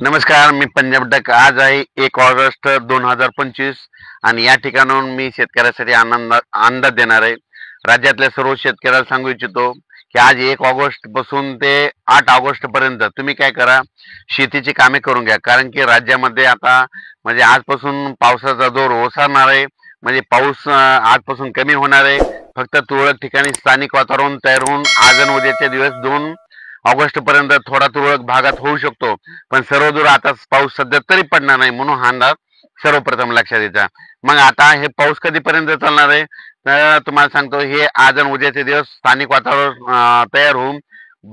नमस्कार, मी पंजाब डक. आज आहे 1 ऑगस्ट 2025 आणि या ठिकाणाहून मी शेतकऱ्यासाठी अंदाज देणार आहे. राज्यातल्या सर्व शेतकऱ्याला सांगू इच्छितो की आज 1 ऑगस्ट पासून ते 8 ऑगस्ट पर्यंत तुम्ही काय करा, शेतीची कामे करून घ्या. कारण की राज्यामध्ये आता म्हणजे आजपासून पावसाचा जोर ओसरणार आहे. म्हणजे पाऊस आजपासून कमी होणार आहे. फक्त तुरळक ठिकाणी स्थानिक वातावरण तयार होऊन आज आणि उद्याचे दिवस 2 ऑगस्ट पर्यंत थोडा तुरळक भागात होऊ शकतो. पण सर्वदूर आता पाऊस सध्या तरी पडणार नाही, म्हणून हा अंदाज सर्वप्रथम लक्षात द्यायचा. मग आता हे पाऊस कधीपर्यंत चालणार आहे तर तुम्हाला सांगतो, हे आज आणि उद्याचे दिवस स्थानिक वातावरण तयार होऊन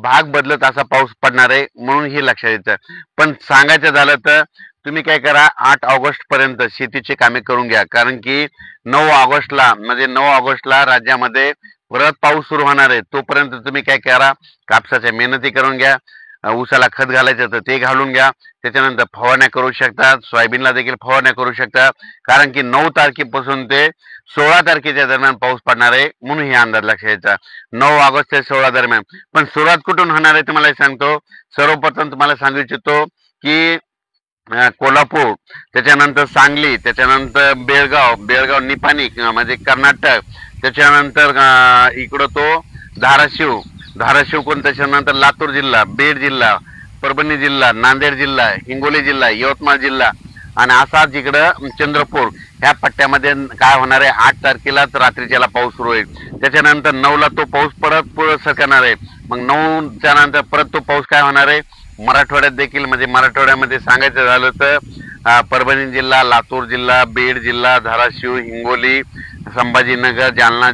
भाग बदलत असा पाऊस पडणार आहे, म्हणून हे लक्षात द्यायचं. पण सांगायचं झालं तर तुम्ही काय करा, 8 ऑगस्ट पर्यंत शेतीची कामे करून घ्या. कारण की 9 ऑगस्टला म्हणजे 9 ऑगस्टला राज्यामध्ये परत पाऊस सुरू होणार आहे. तोपर्यंत तुम्ही काय करा, कापसाच्या मेहनती करून घ्या. ऊसाला खत घालायचं तर ते घालून घ्या. त्याच्यानंतर फवारण्या करू शकता, सोयाबीनला देखील फवारण्या करू शकता. कारण की 9 तारखेपासून ते 16 तारखेच्या दरम्यान पाऊस पडणार आहे, म्हणून हे अंदाज लक्षात घ्यायचा. 9 ऑगस्ट ते 16 दरम्यान. पण सुरुवात कुठून होणार आहे तुम्हाला सांगतो. सर्वप्रथम तुम्हाला सांगू इच्छितो की कोल्हापूर, त्याच्यानंतर सांगली, त्याच्यानंतर बेळगाव निपाणी म्हणजे कर्नाटक, त्याच्यानंतर इकडं तो धाराशिव त्याच्यानंतर लातूर जिल्हा, बीड जिल्हा, परभणी जिल्हा, नांदेड जिल्हा, हिंगोली जिल्हा, यवतमाळ जिल्हा आणि असाच इकडं चंद्रपूर ह्या पट्ट्यामध्ये काय होणार आहे, 8 तारखेलाच रात्रीच्याला पाऊस सुरू होईल. त्याच्यानंतर 9ला तो पाऊस परत पुढे सरकणार आहे. मग 9च्या नंतर परत तो पाऊस काय होणार आहे मराठवाड्यात देखील. म्हणजे मराठवाड्यामध्ये सांगायचं झालं तर परभणी जिल्हा, लातूर जिल्हा, बीड जिल्हा, धाराशिव, हिंगोली, संभाजीनगर, जालना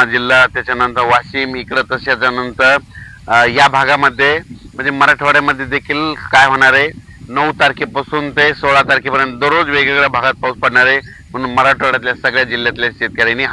जिल्हा, त्याच्यानंतर वाशिम इकडं. तशाच्यानंतर या भागामध्ये म्हणजे मराठवाड्यामध्ये देखील काय होणार आहे, 9 तारखेपासून ते 16 तारखेपर्यंत दररोज वेगवेगळ्या भागात पाऊस पडणार आहे. म्हणून मराठवाड्यातल्या सगळ्या जिल्ह्यातल्या शेतकऱ्यांनी